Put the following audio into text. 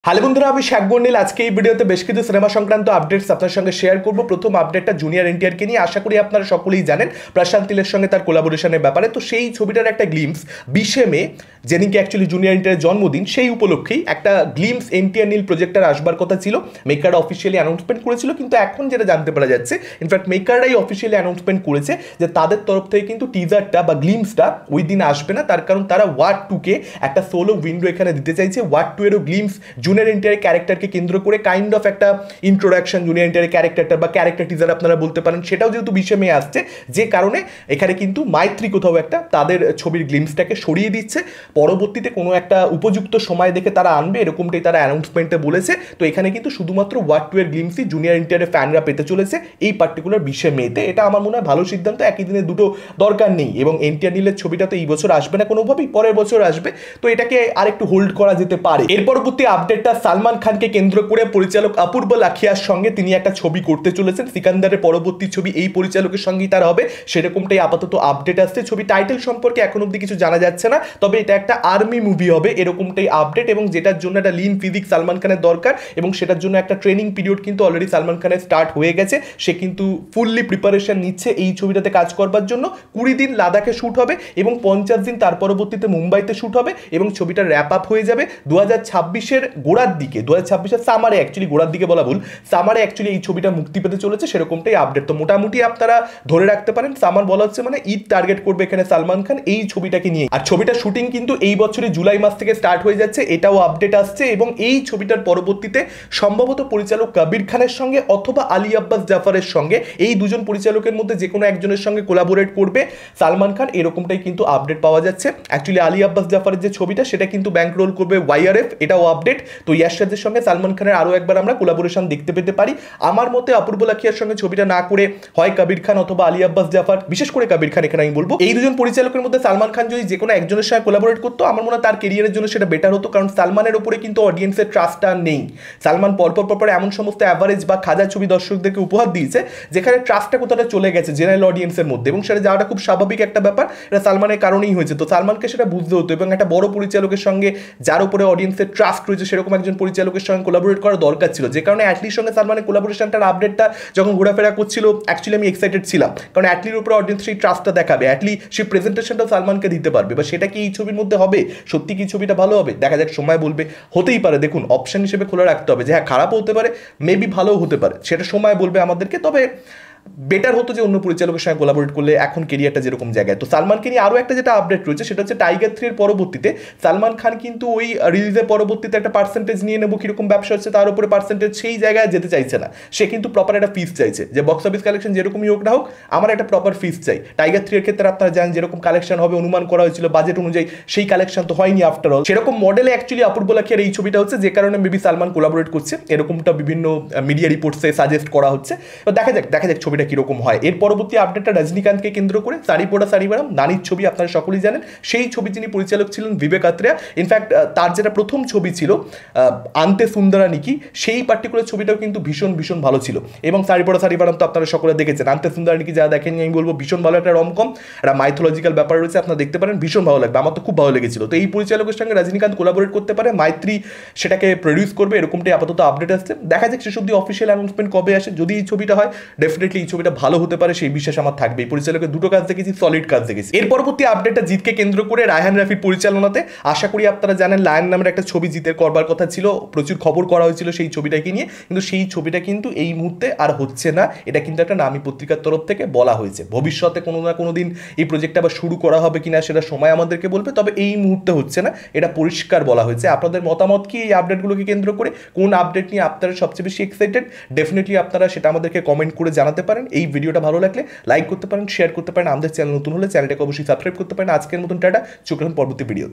Hello বন্ধুরা, আমি শাকবন্ডিল। আজকে এই ভিডিওতে বেশ কিছু সিনেমা সংক্রান্ত আপডেটস আপনার সঙ্গে শেয়ার করব। প্রথম আপডেটটা জুনিয়র এনটিআরকে নিয়ে। আশা করি আপনারা সকলেই জানেন প্রশান্ত নীলের সঙ্গে তার কোলাবোরেশনের ব্যাপারে। তো সেই ছবিটার একটা গ্লিমস 20শে মে, যেদিনকে অ্যাকচুয়ালি জুনিয়র এনটিআরের জন্মদিন, সেই উপলক্ষেই একটা গ্লিমস এনটিআর নীল প্রজেক্টার আসবার কথা ছিল। মেকাররা অফিসিয়ালি অ্যানাউন্সমেন্ট করেছিল, কিন্তু এখন যেটা জানতে পারা যাচ্ছে, ইনফ্যাক্ট মেকাররাই অফিসিয়ালি অ্যানাউন্সমেন্ট করেছে যে তাদের তরফ থেকে কিন্তু টিজারটা বা গ্লিমসটা ওই দিন আসবে না। তার কারণ তারা ওয়ার্ড 2কে একটা সোলো উইন্ডো এখানে দিতে চাইছে। ওয়ার্ড 2 এরও গ্লিমস জুনিয়র এনটিআরের ক্যারেক্টারকে কেন্দ্র করে কাইন্ড অফ একটা ইন্ট্রোডাকশন জুনিয়র এনটিআরের ক্যারেক্টারটা বা ক্যারেক্টার টিজার আপনারা বলতে পারেন, সেটাও যেহেতু 20শে মে আসছে, যে কারণে এখানে কিন্তু মাইত্রী কোথাও একটা তাদের ছবির গ্লিমসটাকে সরিয়ে দিচ্ছে। পরবর্তীতে কোনো একটা উপযুক্ত সময় দেখে তারা আনবে, এরকমটাই তারা অ্যানাউন্সমেন্টে বলেছে। তো এখানে কিন্তু শুধুমাত্র ওয়ার্ড 2 এর গ্লিমসই জুনিয়র এনটিআরের ফ্যানরা পেতে চলেছে এই পার্টিকুলার 20শে মেতে। এটা আমার মনে হয় ভালো সিদ্ধান্ত। একই দিনে দুটো দরকার নেই, এবং এনটিআর নীলের ছবিটা তো এই বছর আসবে না কোনোভাবেই, পরের বছর আসবে। তো এটাকে আরেকটু হোল্ড করা যেতে পারে। এর পরবর্তী আপডেটটা সালমান খানকে কেন্দ্র করে পরিচালক অপূর্ব লাখিয়ার সঙ্গে তিনি একটা ছবি করতে চলেছেন। সিকান্দারের পরবর্তী ছবি এই পরিচালকের সঙ্গেই তার হবে, সেরকমটাই আপাতত আপডেট আসছে। ছবি টাইটেল সম্পর্কে এখন অব্দি কিছু জানা যাচ্ছে না, তবে এটা একটা আর্মি মুভি হবে এরকমটাই আপডেট, এবং যেটার জন্য একটা লিন ফিজিক সালমান খানের দরকার, এবং সেটার জন্য একটা ট্রেনিং পিরিয়ড কিন্তু অলরেডি সালমান খানের স্টার্ট হয়ে গেছে। সে কিন্তু ফুললি প্রিপারেশন নিচ্ছে এই ছবিটাতে কাজ করবার জন্য। 20 দিন লাদাখে শ্যুট হবে এবং 50 দিন তার পরবর্তীতে মুম্বাইতে শ্যুট হবে, এবং ছবিটা র্যাপ আপ হয়ে যাবে 2026-এর গোড়ার দিকে। 2026-এর সামারে, অ্যাকচুয়ালি গোড়ার দিকে বলা ভুল, সামারে অ্যাকচুয়ালি এই ছবিটা মুক্তি পেতে চলেছে, সেরকমটাই আপডেট। তো মোটামুটি আপনারা ধরে রাখতে পারেন সামার বলা হচ্ছে মানে ঈদ টার্গেট করবে এখানে সালমান খান এই ছবিটাকে নিয়ে। আর ছবিটার শুটিং কিন্তু এই বছরের জুলাই মাস থেকে স্টার্ট হয়ে যাচ্ছে, এটাও আপডেট আসছে। এবং এই ছবিটার পরবর্তীতে সম্ভবত পরিচালক কবির খানের সঙ্গে অথবা আলী আব্বাস জাফরের সঙ্গে, এই দুজন পরিচালকের মধ্যে যে কোনো একজনের সঙ্গে কোলাবোরেট করবে সালমান খান, এরকমটাই কিন্তু আপডেট পাওয়া যাচ্ছে। অ্যাকচুয়ালি আলী আব্বাস জাফরের যে ছবিটা, সেটা কিন্তু ব্যাংক রোল করবে ওয়াইআরএফ, এটাও আপডেট। তো ইয়াশ রাজের সঙ্গে সালমান খানের আরও একবার আমরা কোলাবোরেশন দেখতে পেতে পারি। আমার মতে অপূর্ব লাখিয়ার সঙ্গে ছবিটা না করে হয় কবির খান অথবা আলী আব্বাস জাফর, বিশেষ করে কবির খান এখানে আমি বলবো, এই দুজন পরিচালকের মধ্যে সালমান খান যদি যে কোনো একজনের সঙ্গে কোলাবোরেট করতো, আমার মনে হয় তার কেরিয়ারের জন্য সেটা বেটার হতো। কারণ সালমানের ওপরে কিন্তু অডিয়েন্সের ট্রাস্ট আর নেই। সালমান পরপর এমন সমস্ত অ্যাভারেজ বা খাজা ছবি দর্শকদেরকে উপহার দিয়েছে যেখানে ট্রাস্টটা কোথাটা চলে গেছে জেনারেল অডিয়েন্সের মধ্যে, এবং সেটা যাওয়াটা খুব স্বাভাবিক একটা ব্যাপার। এটা সালমানের কারণেই হয়েছে। তো সালমানকে সেটা বুঝতে হতো, এবং একটা বড় পরিচালকের সঙ্গে যার উপরে অডিয়েন্সের ট্রাস্ট রয়েছে সেরকম একজন পরিচালকের সঙ্গে কোলাবোরেট করা দরকার ছিল। যে কারণে অ্যাটলির সঙ্গে সালমানের কোলাবোরেশনটার আপডেটটা যখন ঘোরাফেরা করছিল, অ্যাকচুয়ালি আমি এক্সাইটেড ছিলাম, কারণ অ্যাটলির উপরে অডিয়েন্স সেই ট্রাস্টটা দেখাবে, অ্যাটলি সেই প্রেজেন্টেশনটাও সালমানকে দিতে পারবে। বা সেটা কি এই ছবির মধ্যে হবে? সত্যি কি ছবিটা ভালো হবে? দেখা যাক, সময় বলবে। হতেই পারে, দেখুন অপশন হিসেবে খোলা রাখতে হবে যে হ্যাঁ, খারাপও হতে পারে, মেবি ভালোও হতে পারে, সেটা সময় বলবে আমাদেরকে। তবে বেটার হতো যে অন্য পরিচালকের সঙ্গে কোলাবোরেট করলে, এখন কেরিয়ারটা যেরকম জায়গায়। তো সালমানকে নিয়ে আরও একটা যেটা আপডেট রয়েছে, সেটা হচ্ছে টাইগার 3 এর পরবর্তীতে সালমান খান কিন্তু ওই রিলিজের পরবর্তীতে একটা পার্সেন্টেজ নিয়ে নেবো কীরকম ব্যবসা হচ্ছে তার উপরে পার্সেন্টেজ, সেই জায়গায় যেতে চাইছে না। সে কিন্তু প্রপার একটা ফিস চাইছে, যে বক্স অফিস কালেকশন যেরকমই হোক না হোক, আমার একটা প্রপার ফিস চাই। টাইগার 3 এর ক্ষেত্রে আপনারা জানেন যেরকম কালেকশন হবে অনুমান করা হয়েছিল বাজেট অনুযায়ী, সেই কালেকশন তো হয়নি আফটার অল। সেরকম মডেলে অ্যাকচুয়ালি অপূর্ব লাখিয়ার এই ছবিটা হচ্ছে, যে কারণে মেবি সালমান কোলাবোরেট করছে, এরকমটা বিভিন্ন মিডিয়া রিপোর্টসে সাজেস্ট করা হচ্ছে। তো দেখা যাক ছবিটা কীরকম হয়। এর পরবর্তী আপডেটটা রজনীকান্তকে কেন্দ্র করে, সারি পোড়া সারিবারাম নানির ছবি, আপনারা সকলেই জানেন সেই ছবি যিনি পরিচালক ছিলেন বিবেক আত্রেয়া। ইনফ্যাক্ট তার যেটা প্রথম ছবি ছিল আন্তে সুন্দরানিকি, সেই পার্টিকুলার ছবিটাও কিন্তু ভীষণ ভালো ছিল। এবং সারি পোড়া সারিবারাম তো আপনারা সকলে দেখেছেন। আন্তে সুন্দরানিকি যারা দেখেনি আমি বলবো ভীষণ ভালো একটা রমকম, একটা মাইথোলজিক্যাল ব্যাপার রয়েছে, আপনারা দেখতে পারেন, ভীষণ ভালো লাগবে। আমার তো খুব ভালো লেগেছিল। তো এই পরিচালকের সঙ্গে রজনীকান্ত কোলাবোরেট করতে পারে, মাইত্রী সেটাকে প্রডিউস করবে, এরকমটাই আপাতত আপডেট আসছে। দেখা যাক শেষ অব্দি অফিসিয়াল অ্যানাউন্সমেন্ট কবে আসে। যদি এই ছবিটা হয়, ডেফিনেটলি এই ছবিটা ভালো হতে পারে, সেই বিশ্বাস আমার থাকবে। এই পরিচালকের দুটো কাজ দেখেছি, সলিড কাজ দেখেছি। এর পরবর্তী আপডেটটা জিতকে কেন্দ্র করে রায়হান রাফির পরিচালনাতে। আশা করি আপনারা জানেন লায়ন নামের একটা ছবি জিতের করবার কথা ছিল, প্রচুর খবর করা হয়েছিল সেই ছবিটাকে নিয়ে, কিন্তু সেই ছবিটা কিন্তু এই মুহূর্তে আর হচ্ছে না। এটা কিন্তু একটা নামী পত্রিকার তরফ থেকে বলা হয়েছে। ভবিষ্যতে কোনো না কোনো দিন এই প্রজেক্টটা আবার শুরু করা হবে কিনা সেটা সময় আমাদেরকে বলবে, তবে এই মুহূর্তে হচ্ছে না, এটা পরিষ্কার বলা হয়েছে। আপনাদের মতামত কি এই আপডেটগুলোকে কেন্দ্র করে? কোন আপডেট নিয়ে আপনারা সবচেয়ে বেশি এক্সাইটেড? ডেফিনেটলি আপনারা সেটা আমাদেরকে কমেন্ট করে জানাতে পারেন। এই ভিডিওটা ভালো লাগলে লাইক করতে পারেন, শেয়ার করতে পারেন। আমাদের চ্যানেল নতুন হলে চ্যানেলটাকে অবশ্যই সাবস্ক্রাইব করতে পারেন। আজকের মতন টাটা, চোখ রাখুন পরবর্তী ভিডিও।